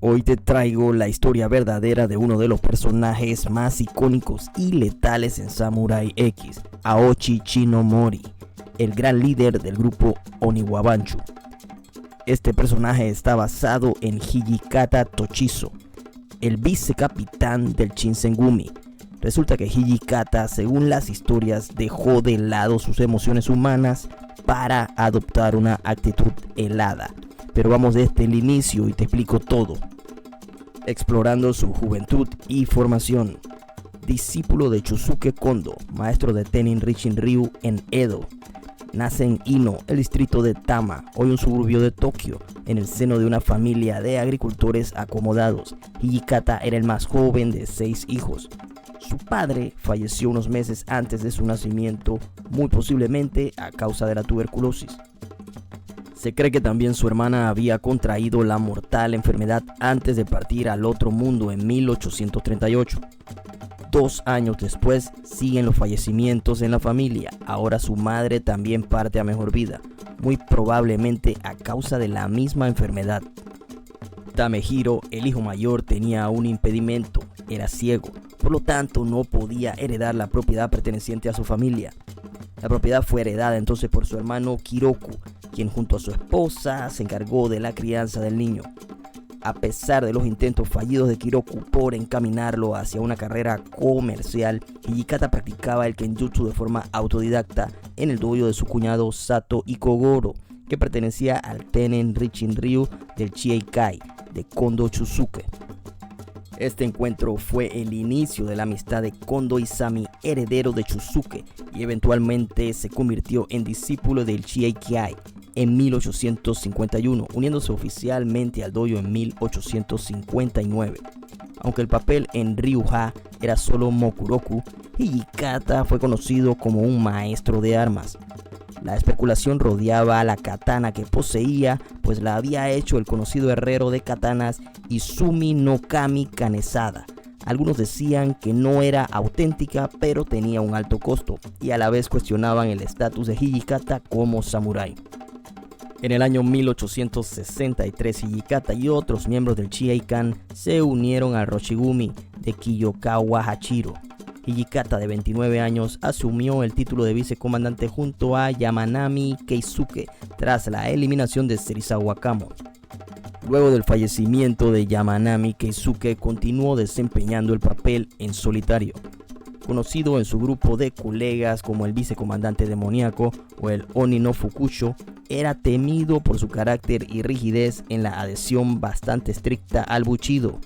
Hoy te traigo la historia verdadera de uno de los personajes más icónicos y letales en Samurai X, Aoshi Shinomori, el gran líder del grupo Oniwabanchu. Este personaje está basado en Hijikata Tochizo, el vicecapitán del Shinsengumi. Resulta que Hijikata, según las historias, dejó de lado sus emociones humanas para adoptar una actitud helada. Pero vamos desde el inicio y te explico todo. Explorando su juventud y formación. Discípulo de Chusuke Kondo, maestro de Tenin Richin-ryu en Edo. Nace en Ino, el distrito de Tama, hoy un suburbio de Tokio, en el seno de una familia de agricultores acomodados. Hijikata era el más joven de 6 hijos. Su padre falleció unos meses antes de su nacimiento, muy posiblemente a causa de la tuberculosis. Se cree que también su hermana había contraído la mortal enfermedad antes de partir al otro mundo en 1838. 2 años después siguen los fallecimientos en la familia. Ahora su madre también parte a mejor vida, muy probablemente a causa de la misma enfermedad. Tamehiro, el hijo mayor, tenía un impedimento, era ciego, por lo tanto no podía heredar la propiedad perteneciente a su familia. La propiedad fue heredada entonces por su hermano Kiroku, quien junto a su esposa se encargó de la crianza del niño. A pesar de los intentos fallidos de Kiroku por encaminarlo hacia una carrera comercial, Hijikata practicaba el kenjutsu de forma autodidacta en el dojo de su cuñado Sato Ikogoro, que pertenecía al Tenin Richin-ryu del Chieikai de Kondo Chusuke. Este encuentro fue el inicio de la amistad de Kondo Isami, heredero de Chusuke, y eventualmente se convirtió en discípulo del Chieikai en 1851, uniéndose oficialmente al dojo en 1859. Aunque el papel en Ryuha era solo Mokuroku, Hijikata fue conocido como un maestro de armas. La especulación rodeaba a la katana que poseía, pues la había hecho el conocido herrero de katanas Izumi no Kami Kanesada. Algunos decían que no era auténtica, pero tenía un alto costo, y a la vez cuestionaban el estatus de Hijikata como samurái. En el año 1863, Hijikata y otros miembros del Chieikan se unieron al Roshigumi de Kiyokawa Hachiro. Hijikata, de 29 años, asumió el título de vicecomandante junto a Yamanami Keisuke tras la eliminación de Serizawa Kamo. Luego del fallecimiento de Yamanami, Keisuke continuó desempeñando el papel en solitario. Conocido en su grupo de colegas como el vicecomandante demoníaco o el Oni no Fukusho, era temido por su carácter y rigidez en la adhesión bastante estricta al Bushido.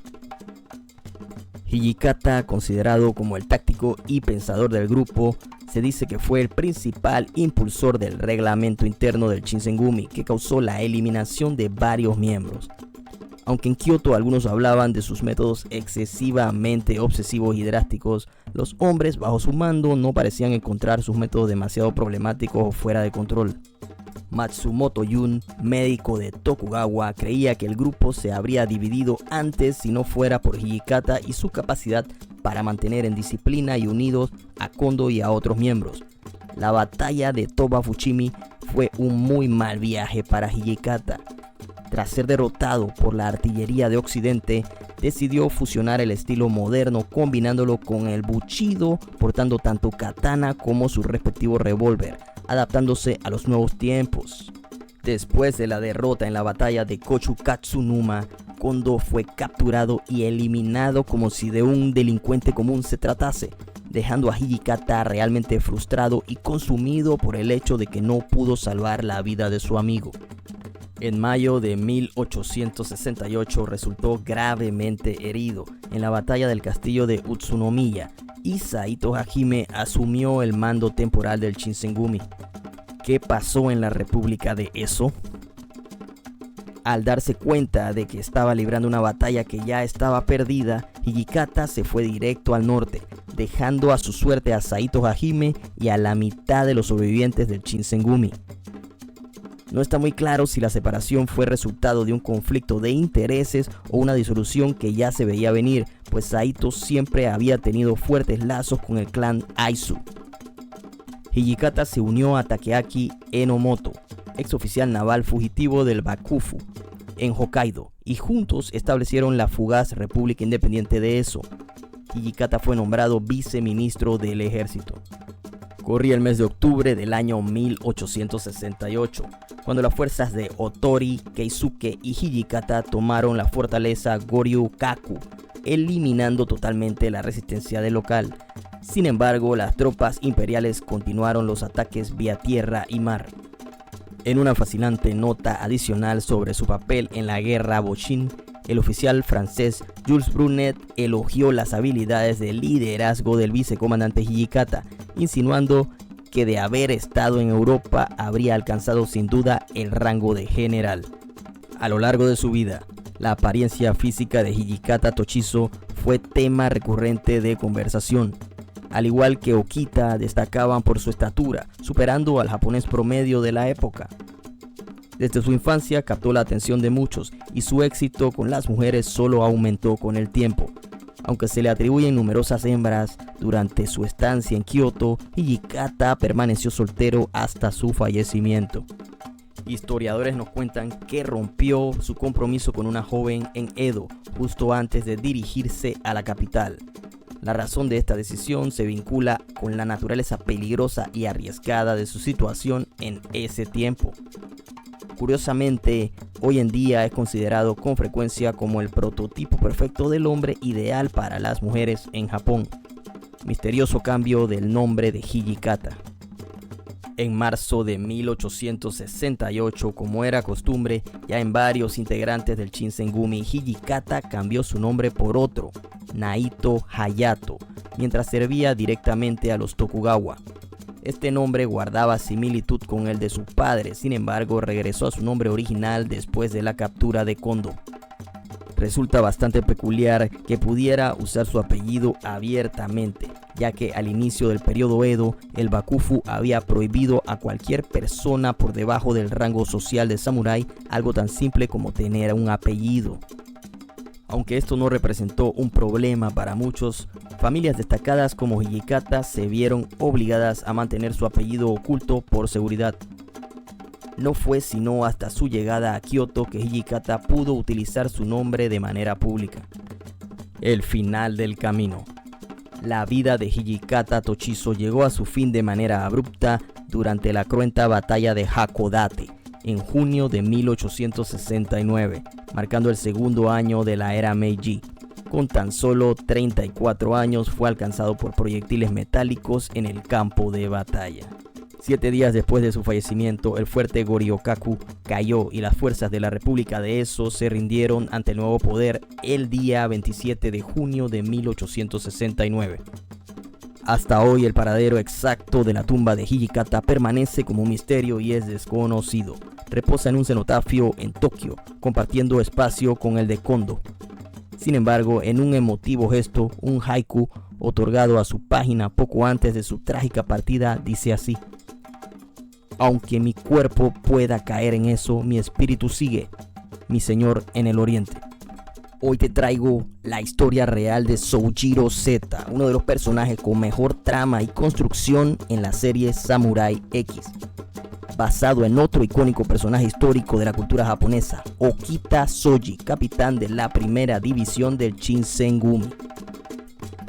Hijikata, considerado como el táctico y pensador del grupo, se dice que fue el principal impulsor del reglamento interno del Shinsengumi, que causó la eliminación de varios miembros. Aunque en Kioto algunos hablaban de sus métodos excesivamente obsesivos y drásticos, los hombres bajo su mando no parecían encontrar sus métodos demasiado problemáticos o fuera de control. Matsumoto Yun, médico de Tokugawa, creía que el grupo se habría dividido antes si no fuera por Hijikata y su capacidad para mantener en disciplina y unidos a Kondo y a otros miembros. La batalla de Toba Fushimi fue un muy mal viaje para Hijikata. Tras ser derrotado por la artillería de Occidente, decidió fusionar el estilo moderno combinándolo con el Bushido, portando tanto katana como su respectivo revólver, adaptándose a los nuevos tiempos. Después de la derrota en la batalla de Kochukatsunuma, Kondo fue capturado y eliminado como si de un delincuente común se tratase, dejando a Hijikata realmente frustrado y consumido por el hecho de que no pudo salvar la vida de su amigo. En mayo de 1868 resultó gravemente herido en la batalla del castillo de Utsunomiya y Saito Hajime asumió el mando temporal del Shinsengumi. ¿Qué pasó en la República de Ezo? Al darse cuenta de que estaba librando una batalla que ya estaba perdida, Hijikata se fue directo al norte, dejando a su suerte a Saito Hajime y a la mitad de los sobrevivientes del Shinsengumi. No está muy claro si la separación fue resultado de un conflicto de intereses o una disolución que ya se veía venir, pues Saito siempre había tenido fuertes lazos con el clan Aizu. Hijikata se unió a Takeaki Enomoto, ex oficial naval fugitivo del Bakufu. en Hokkaido y juntos establecieron la fugaz República Independiente de Ezo. Hijikata fue nombrado viceministro del ejército. Corría el mes de octubre del año 1868, cuando las fuerzas de Otori, Keisuke y Hijikata tomaron la fortaleza Goryukaku, eliminando totalmente la resistencia del local. Sin embargo, las tropas imperiales continuaron los ataques vía tierra y mar. En una fascinante nota adicional sobre su papel en la guerra Boshin, el oficial francés Jules Brunet elogió las habilidades de liderazgo del vicecomandante Hijikata, insinuando que de haber estado en Europa habría alcanzado sin duda el rango de general. A lo largo de su vida, la apariencia física de Hijikata Tochizo fue tema recurrente de conversación. Al igual que Okita, destacaban por su estatura, superando al japonés promedio de la época. Desde su infancia captó la atención de muchos y su éxito con las mujeres solo aumentó con el tiempo. Aunque se le atribuyen numerosas hembras, durante su estancia en Kioto, Hijikata permaneció soltero hasta su fallecimiento. Historiadores nos cuentan que rompió su compromiso con una joven en Edo, justo antes de dirigirse a la capital. La razón de esta decisión se vincula con la naturaleza peligrosa y arriesgada de su situación en ese tiempo. Curiosamente, hoy en día es considerado con frecuencia como el prototipo perfecto del hombre ideal para las mujeres en Japón. Misterioso cambio del nombre de Hijikata. En marzo de 1868, como era costumbre, ya en varios integrantes del Shinsengumi, Hijikata cambió su nombre por otro, Naito Hayato, mientras servía directamente a los Tokugawa. Este nombre guardaba similitud con el de su padre, sin embargo regresó a su nombre original después de la captura de Kondo. Resulta bastante peculiar que pudiera usar su apellido abiertamente, ya que al inicio del periodo Edo, el Bakufu había prohibido a cualquier persona por debajo del rango social de samurái algo tan simple como tener un apellido. Aunque esto no representó un problema para muchos, familias destacadas como Hijikata se vieron obligadas a mantener su apellido oculto por seguridad. No fue sino hasta su llegada a Kioto que Hijikata pudo utilizar su nombre de manera pública. El final del camino. La vida de Hijikata Tochizo llegó a su fin de manera abrupta durante la cruenta batalla de Hakodate, en junio de 1869, marcando el segundo año de la era Meiji. Con tan solo 34 años fue alcanzado por proyectiles metálicos en el campo de batalla. 7 días después de su fallecimiento, el fuerte Goryukaku cayó y las fuerzas de la República de Ezo se rindieron ante el nuevo poder el día 27 de junio de 1869. Hasta hoy el paradero exacto de la tumba de Hijikata permanece como un misterio y es desconocido. Reposa en un cenotafio en Tokio, compartiendo espacio con el de Kondo. Sin embargo, en un emotivo gesto, un haiku otorgado a su página poco antes de su trágica partida dice así: aunque mi cuerpo pueda caer en eso, mi espíritu sigue, mi señor en el oriente. Hoy te traigo la historia real de Soujiro Z, uno de los personajes con mejor trama y construcción en la serie Samurai X, basado en otro icónico personaje histórico de la cultura japonesa, Okita Soji, capitán de la primera división del Shinsengumi.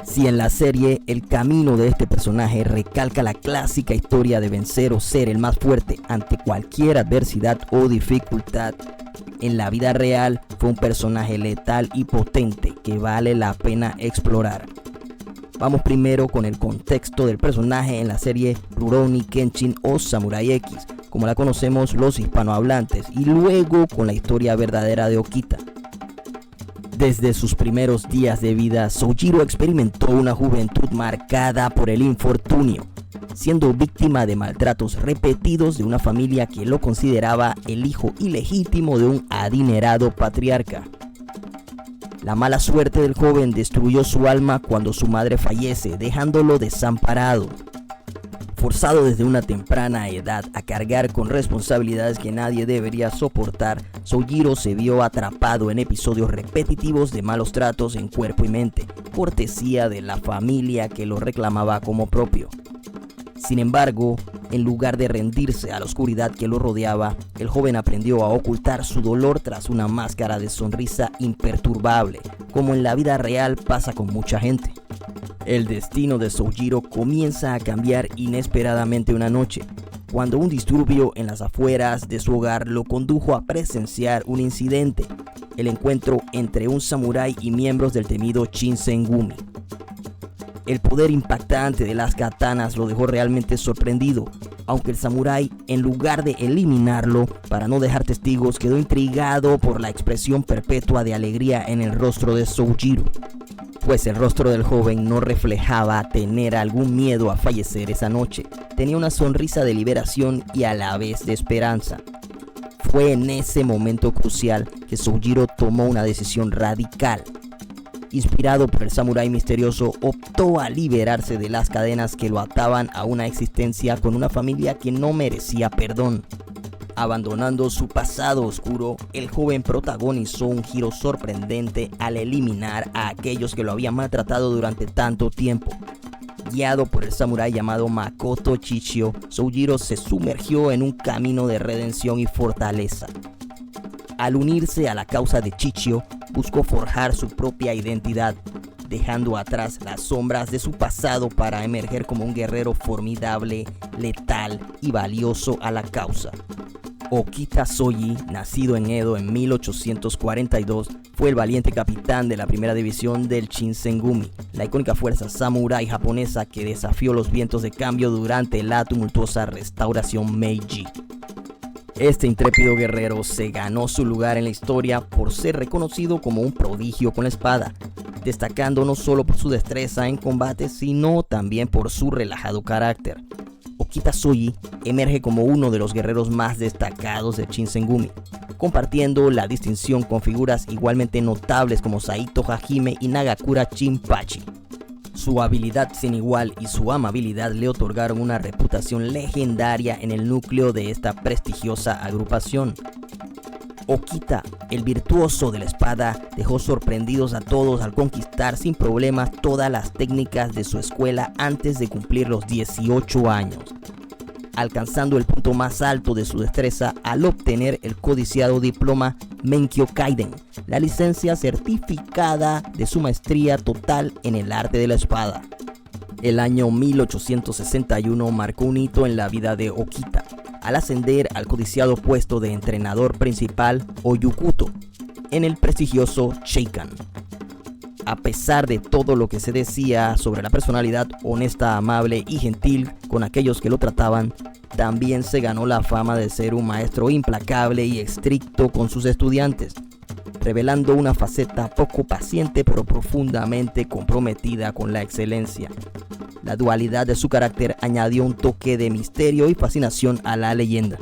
Si en la serie el camino de este personaje recalca la clásica historia de vencer o ser el más fuerte ante cualquier adversidad o dificultad, en la vida real fue un personaje letal y potente que vale la pena explorar. Vamos primero con el contexto del personaje en la serie Rurouni Kenshin o Samurai X, como la conocemos los hispanohablantes, y luego con la historia verdadera de Okita. Desde sus primeros días de vida, Soujiro experimentó una juventud marcada por el infortunio, siendo víctima de maltratos repetidos de una familia que lo consideraba el hijo ilegítimo de un adinerado patriarca. La mala suerte del joven destruyó su alma cuando su madre fallece, dejándolo desamparado. Forzado desde una temprana edad a cargar con responsabilidades que nadie debería soportar, Soujiro se vio atrapado en episodios repetitivos de malos tratos en cuerpo y mente, cortesía de la familia que lo reclamaba como propio. Sin embargo, en lugar de rendirse a la oscuridad que lo rodeaba, el joven aprendió a ocultar su dolor tras una máscara de sonrisa imperturbable, como en la vida real pasa con mucha gente. El destino de Soujiro comienza a cambiar inesperadamente una noche, cuando un disturbio en las afueras de su hogar lo condujo a presenciar un incidente, el encuentro entre un samurái y miembros del temido Shinsengumi. El poder impactante de las katanas lo dejó realmente sorprendido, aunque el samurái, en lugar de eliminarlo para no dejar testigos, quedó intrigado por la expresión perpetua de alegría en el rostro de Soujiro, pues el rostro del joven no reflejaba tener algún miedo a fallecer esa noche. Tenía una sonrisa de liberación y a la vez de esperanza. Fue en ese momento crucial que Soujiro tomó una decisión radical. Inspirado por el samurái misterioso, optó a liberarse de las cadenas que lo ataban a una existencia con una familia que no merecía perdón. Abandonando su pasado oscuro, el joven protagonizó un giro sorprendente al eliminar a aquellos que lo habían maltratado durante tanto tiempo. Guiado por el samurái llamado Makoto Chichio, Soujiro se sumergió en un camino de redención y fortaleza. Al unirse a la causa de Chichio, buscó forjar su propia identidad, dejando atrás las sombras de su pasado para emerger como un guerrero formidable, letal y valioso a la causa. Okita Soji, nacido en Edo en 1842, fue el valiente capitán de la primera división del Shinsengumi, la icónica fuerza samurái japonesa que desafió los vientos de cambio durante la tumultuosa restauración Meiji. Este intrépido guerrero se ganó su lugar en la historia por ser reconocido como un prodigio con la espada, destacando no solo por su destreza en combate, sino también por su relajado carácter. Okita Soji emerge como uno de los guerreros más destacados de Shinsengumi, compartiendo la distinción con figuras igualmente notables como Saito Hajime y Nagakura Shinpachi. Su habilidad sin igual y su amabilidad le otorgaron una reputación legendaria en el núcleo de esta prestigiosa agrupación. Okita, el virtuoso de la espada, dejó sorprendidos a todos al conquistar sin problemas todas las técnicas de su escuela antes de cumplir los 18 años, alcanzando el punto más alto de su destreza al obtener el codiciado diploma Menkyo Kaiden, la licencia certificada de su maestría total en el arte de la espada. El año 1861 marcó un hito en la vida de Okita, al ascender al codiciado puesto de entrenador principal o Yukuto en el prestigioso Seikan. A pesar de todo lo que se decía sobre la personalidad honesta, amable y gentil con aquellos que lo trataban, también se ganó la fama de ser un maestro implacable y estricto con sus estudiantes, revelando una faceta poco paciente pero profundamente comprometida con la excelencia. La dualidad de su carácter añadió un toque de misterio y fascinación a la leyenda.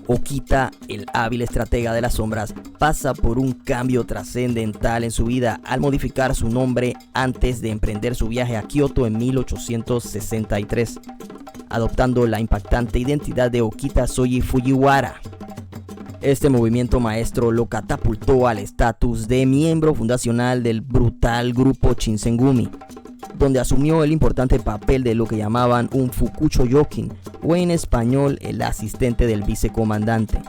Okita, el hábil estratega de las sombras, pasa por un cambio trascendental en su vida al modificar su nombre antes de emprender su viaje a Kioto en 1863, adoptando la impactante identidad de Okita Soji Fujiwara. Este movimiento maestro lo catapultó al estatus de miembro fundacional del brutal grupo Shinsengumi, donde asumió el importante papel de lo que llamaban un Fukucho Yokin, o en español el asistente del vicecomandante.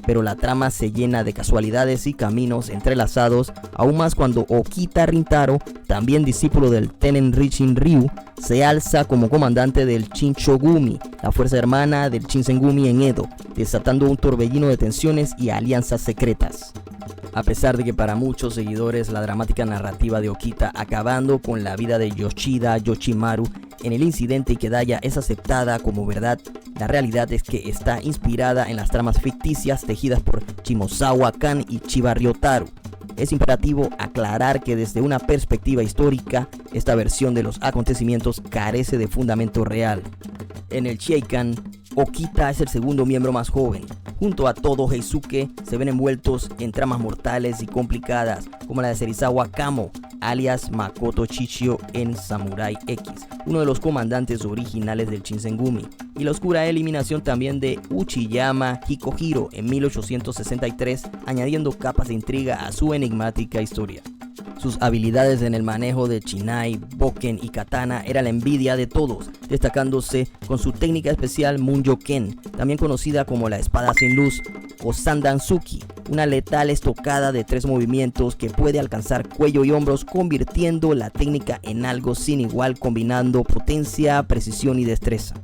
Pero la trama se llena de casualidades y caminos entrelazados, aún más cuando Okita Rintaro, también discípulo del Tenenrichin Ryu, se alza como comandante del Shinchogumi, la fuerza hermana del Shinsengumi en Edo, desatando un torbellino de tensiones y alianzas secretas. A pesar de que para muchos seguidores la dramática narrativa de Okita acabando con la vida de Yoshida Yoshimaru en el incidente Ikedaya es aceptada como verdad, la realidad es que está inspirada en las tramas ficticias tejidas por Shimosawa Kan y Chiba Ryotaro. Es imperativo aclarar que desde una perspectiva histórica, esta versión de los acontecimientos carece de fundamento real. En el Seikan, Okita es el segundo miembro más joven. Junto a todo Heisuke se ven envueltos en tramas mortales y complicadas, como la de Serizawa Kamo, alias Makoto Chichio en Samurai X, uno de los comandantes originales del Shinsengumi, y la oscura eliminación también de Uchiyama Hikohiro en 1863, añadiendo capas de intriga a su enigmática historia. Sus habilidades en el manejo de Shinai, Bokken y Katana era la envidia de todos, destacándose con su técnica especial Munjo-ken, también conocida como la espada sin luz, o Sandan-suki, una letal estocada de 3 movimientos que puede alcanzar cuello y hombros, convirtiendo la técnica en algo sin igual, combinando potencia, precisión y destreza.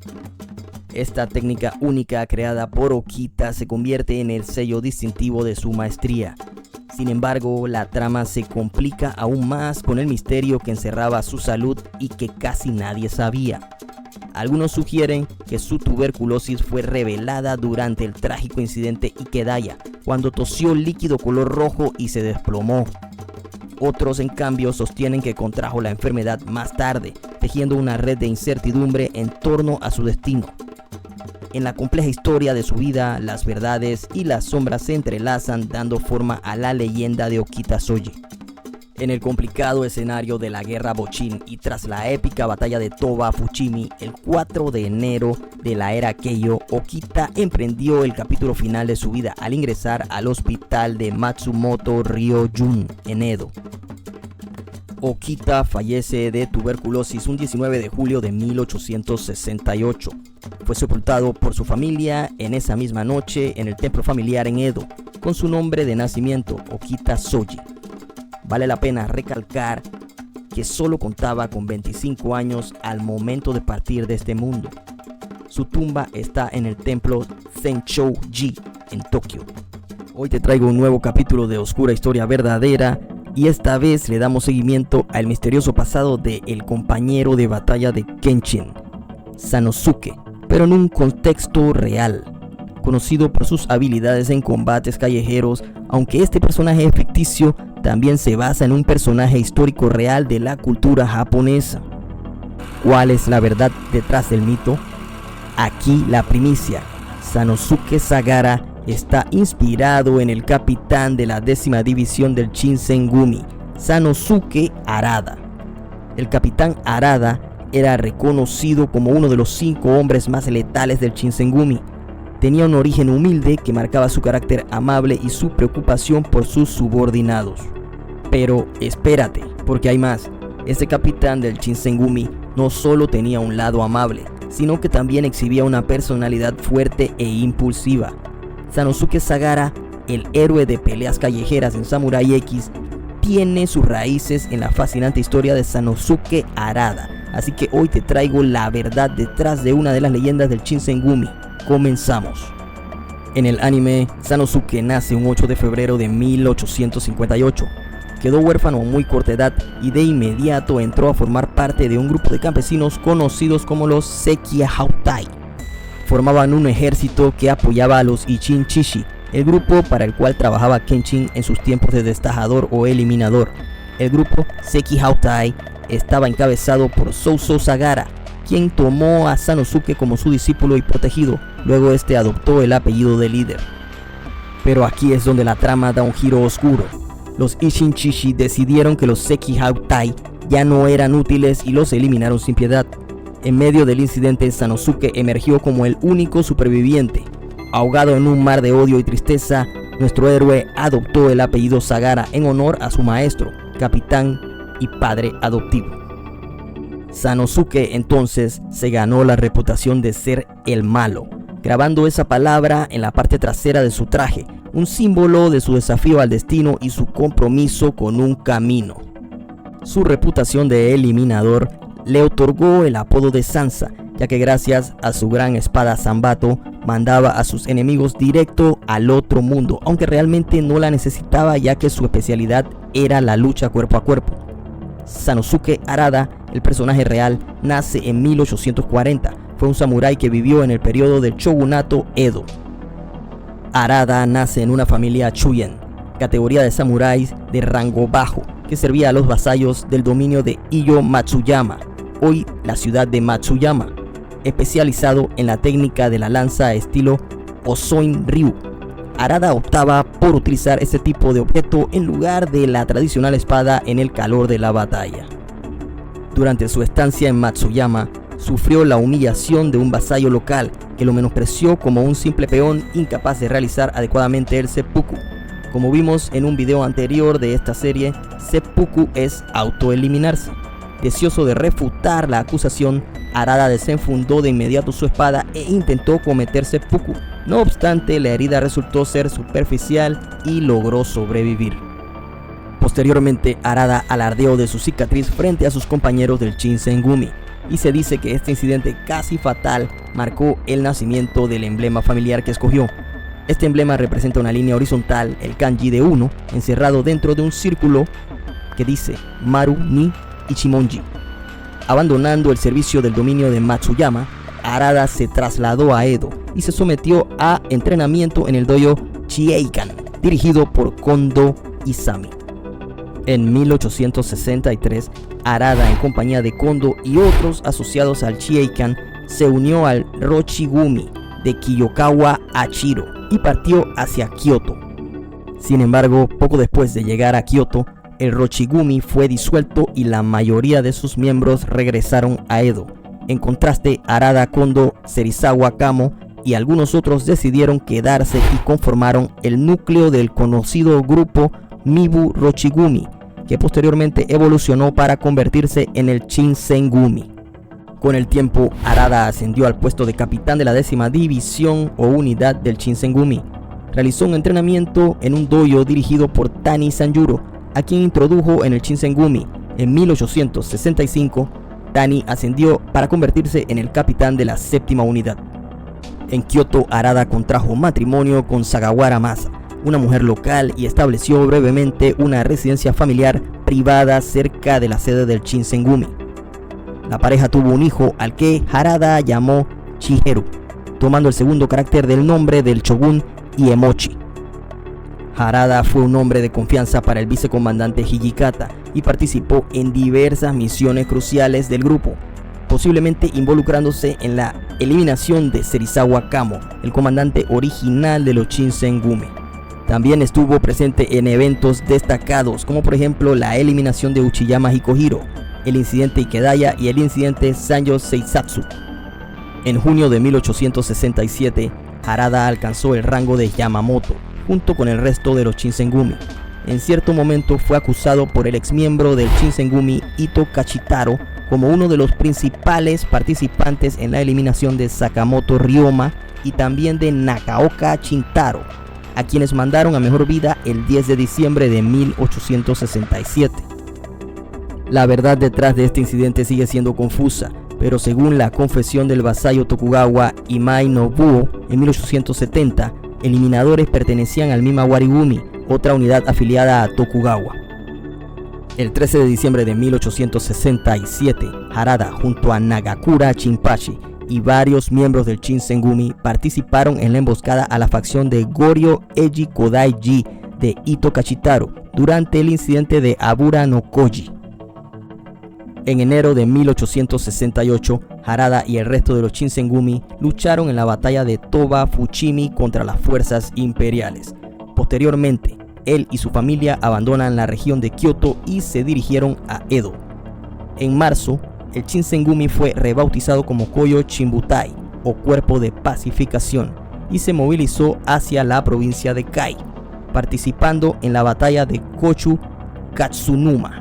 Esta técnica única creada por Okita se convierte en el sello distintivo de su maestría. Sin embargo, la trama se complica aún más con el misterio que encerraba su salud y que casi nadie sabía. Algunos sugieren que su tuberculosis fue revelada durante el trágico incidente Ikedaya, cuando tosió líquido color rojo y se desplomó. Otros, en cambio, sostienen que contrajo la enfermedad más tarde, tejiendo una red de incertidumbre en torno a su destino. En la compleja historia de su vida, las verdades y las sombras se entrelazan, dando forma a la leyenda de Okita Soji. En el complicado escenario de la guerra Bochin y tras la épica batalla de Toba Fushimi, el 4 de enero de la era Keijo, Okita emprendió el capítulo final de su vida al ingresar al hospital de Matsumoto Ryojun en Edo. Okita fallece de tuberculosis un 19 de julio de 1868. Fue sepultado por su familia en esa misma noche en el templo familiar en Edo, con su nombre de nacimiento, Okita Soji. Vale la pena recalcar que solo contaba con 25 años al momento de partir de este mundo. Su tumba está en el templo Zenchou-ji en Tokio. Hoy te traigo un nuevo capítulo de Oscura Historia Verdadera y esta vez le damos seguimiento al misterioso pasado de el compañero de batalla de Kenshin, Sanosuke, pero en un contexto real. Conocido por sus habilidades en combates callejeros, aunque este personaje es ficticio, también se basa en un personaje histórico real de la cultura japonesa. ¿Cuál es la verdad detrás del mito? Aquí la primicia. Sanosuke Sagara está inspirado en el capitán de la 10ª división del Shinsengumi, Sanosuke Harada. El capitán Harada era reconocido como uno de los 5 hombres más letales del Shinsengumi. Tenía un origen humilde que marcaba su carácter amable y su preocupación por sus subordinados. Pero espérate, porque hay más. Este capitán del Shinsengumi no solo tenía un lado amable, sino que también exhibía una personalidad fuerte e impulsiva. Sanosuke Sagara, el héroe de peleas callejeras en Samurai X, tiene sus raíces en la fascinante historia de Sanosuke Harada. Así que hoy te traigo la verdad detrás de una de las leyendas del Shinsengumi. Comenzamos. En el anime, Sanosuke nace un 8 de febrero de 1858. Quedó huérfano a muy corta edad y de inmediato entró a formar parte de un grupo de campesinos conocidos como los Sekihautai. Formaban un ejército que apoyaba a los Ichin-chishi, el grupo para el cual trabajaba Kenshin en sus tiempos de destajador o eliminador. El grupo Sekihautai estaba encabezado por Sousou Sagara, quien tomó a Sanosuke como su discípulo y protegido. Luego este adoptó el apellido de líder. Pero aquí es donde la trama da un giro oscuro. Los Ichin-chishi decidieron que los Sekihautai ya no eran útiles y los eliminaron sin piedad. En medio del incidente, Sanosuke emergió como el único superviviente. Ahogado en un mar de odio y tristeza, nuestro héroe adoptó el apellido Sagara en honor a su maestro, capitán y padre adoptivo. Sanosuke entonces se ganó la reputación de ser el malo, grabando esa palabra en la parte trasera de su traje, un símbolo de su desafío al destino y su compromiso con un camino. Su reputación de eliminador le otorgó el apodo de Sansa, ya que gracias a su gran espada Zanbato mandaba a sus enemigos directo al otro mundo, aunque realmente no la necesitaba ya que su especialidad era la lucha cuerpo a cuerpo. Sanosuke Harada, el personaje real, nace en 1840. Fue un samurái que vivió en el periodo del shogunato Edo. Harada nace en una familia Chuyen, categoría de samuráis de rango bajo, que servía a los vasallos del dominio de Iyo Matsuyama, hoy la ciudad de Matsuyama, especializado en la técnica de la lanza estilo Osoin Ryu. Harada optaba por utilizar este tipo de objeto en lugar de la tradicional espada en el calor de la batalla. Durante su estancia en Matsuyama, sufrió la humillación de un vasallo local que lo menospreció como un simple peón incapaz de realizar adecuadamente el seppuku. Como vimos en un video anterior de esta serie, seppuku es autoeliminarse. Deseoso de refutar la acusación, Harada desenfundó de inmediato su espada e intentó cometer seppuku. No obstante, la herida resultó ser superficial y logró sobrevivir. Posteriormente, Harada alardeó de su cicatriz frente a sus compañeros del Shinsengumi, y se dice que este incidente casi fatal marcó el nacimiento del emblema familiar que escogió. Este emblema representa una línea horizontal, el kanji de 1, encerrado dentro de un círculo que dice Maru ni Ichimonji. Abandonando el servicio del dominio de Matsuyama, Harada se trasladó a Edo y se sometió a entrenamiento en el dojo Chieikan, dirigido por Kondo Isami. En 1863, Harada, en compañía de Kondo y otros asociados al Chieikan, se unió al Rochigumi de Kiyokawa Achiro y partió hacia Kioto. Sin embargo, poco después de llegar a Kioto, el Rochigumi fue disuelto y la mayoría de sus miembros regresaron a Edo. En contraste, Harada, Kondo, Serizawa Kamo y algunos otros decidieron quedarse y conformaron el núcleo del conocido grupo Mibu Rochigumi, que posteriormente evolucionó para convertirse en el Shinsengumi. Con el tiempo, Harada ascendió al puesto de capitán de la 10ª división o unidad del Shinsengumi. Realizó un entrenamiento en un dojo dirigido por Tani Sanjuro, a quien introdujo en el Shinsengumi. En 1865, Tani ascendió para convertirse en el capitán de la 7ª unidad. En Kioto, Harada contrajo matrimonio con Sagawara Masa, una mujer local, y estableció brevemente una residencia familiar privada cerca de la sede del Shinsengumi. La pareja tuvo un hijo al que Harada llamó Shigeru, tomando el segundo carácter del nombre del shogun Iemochi. Harada fue un hombre de confianza para el vicecomandante Hijikata y participó en diversas misiones cruciales del grupo, posiblemente involucrándose en la eliminación de Serizawa Kamo, el comandante original de los Shinsengumi. También estuvo presente en eventos destacados, como por ejemplo la eliminación de Uchiyama Hikohiro, el incidente Ikedaya y el incidente Sanjo Seisatsu. En junio de 1867, Harada alcanzó el rango de Yamamoto, junto con el resto de los Shinsengumi. En cierto momento fue acusado por el exmiembro del Shinsengumi Ito Kachitaro como uno de los principales participantes en la eliminación de Sakamoto Ryoma y también de Nagaoka Shintaro, a quienes mandaron a mejor vida el 10 de diciembre de 1867. La verdad detrás de este incidente sigue siendo confusa, pero según la confesión del vasallo Tokugawa Imai Nobuo en 1870, eliminadores pertenecían al Mimawarigumi, otra unidad afiliada a Tokugawa. El 13 de diciembre de 1867, Harada, junto a Nagakura Shinpachi y varios miembros del Shinsengumi, participaron en la emboscada a la facción de Goryo Eiji Kodai-ji de Ito Kachitaro durante el incidente de Abura no Koji. En enero de 1868, Harada y el resto de los Shinsengumi lucharon en la batalla de Toba Fushimi contra las fuerzas imperiales. Posteriormente, él y su familia abandonan la región de Kioto y se dirigieron a Edo. En marzo, el Shinsengumi fue rebautizado como Koyo Chimbutai, o Cuerpo de Pacificación, y se movilizó hacia la provincia de Kai, participando en la batalla de Kochu Katsunuma.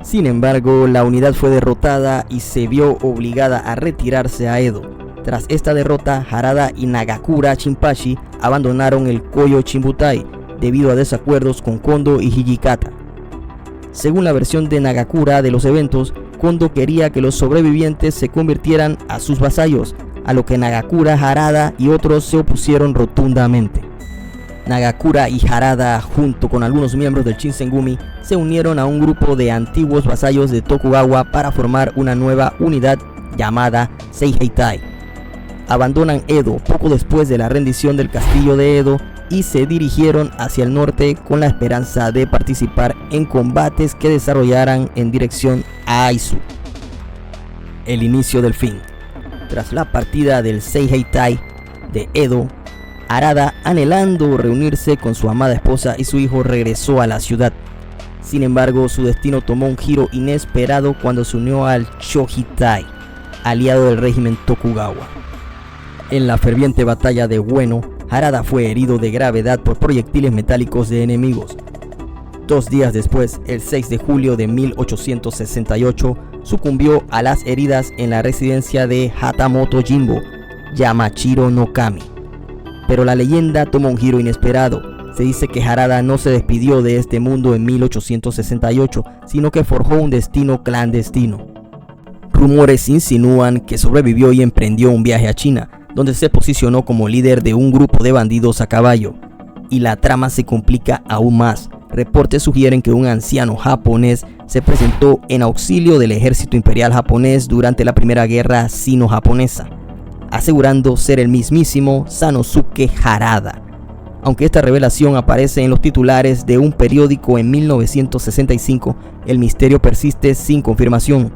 Sin embargo, la unidad fue derrotada y se vio obligada a retirarse a Edo. Tras esta derrota, Harada y Nagakura Shinpachi abandonaron el Koyo Chimbutai debido a desacuerdos con Kondo y Hijikata. Según la versión de Nagakura de los eventos, Kondo quería que los sobrevivientes se convirtieran a sus vasallos, a lo que Nagakura, Harada y otros se opusieron rotundamente. Nagakura y Harada, junto con algunos miembros del Shinsengumi, se unieron a un grupo de antiguos vasallos de Tokugawa para formar una nueva unidad llamada Seiheitai. Abandonan Edo poco después de la rendición del castillo de Edo y se dirigieron hacia el norte con la esperanza de participar en combates que desarrollaran en dirección a Aizu. El inicio del fin. Tras la partida del Seiheitai de Edo, Harada, anhelando reunirse con su amada esposa y su hijo, regresó a la ciudad. Sin embargo, su destino tomó un giro inesperado cuando se unió al Shohitai, aliado del régimen Tokugawa. En la ferviente batalla de Ueno, Harada fue herido de gravedad por proyectiles metálicos de enemigos. 2 días después, el 6 de julio de 1868, sucumbió a las heridas en la residencia de Hatamoto Jinbo, Yamashiro no Kami. Pero la leyenda toma un giro inesperado. Se dice que Harada no se despidió de este mundo en 1868, sino que forjó un destino clandestino. Rumores insinúan que sobrevivió y emprendió un viaje a China, donde se posicionó como líder de un grupo de bandidos a caballo. Y la trama se complica aún más. Reportes sugieren que un anciano japonés se presentó en auxilio del ejército imperial japonés durante la primera guerra sino-japonesa, asegurando ser el mismísimo Sanosuke Harada. Aunque esta revelación aparece en los titulares de un periódico en 1965, el misterio persiste sin confirmación.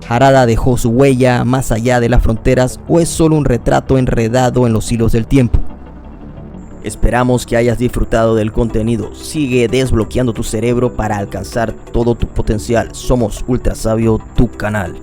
¿Harada dejó su huella más allá de las fronteras o es solo un retrato enredado en los hilos del tiempo? Esperamos que hayas disfrutado del contenido. Sigue desbloqueando tu cerebro para alcanzar todo tu potencial. Somos Ultra Sabio, tu canal.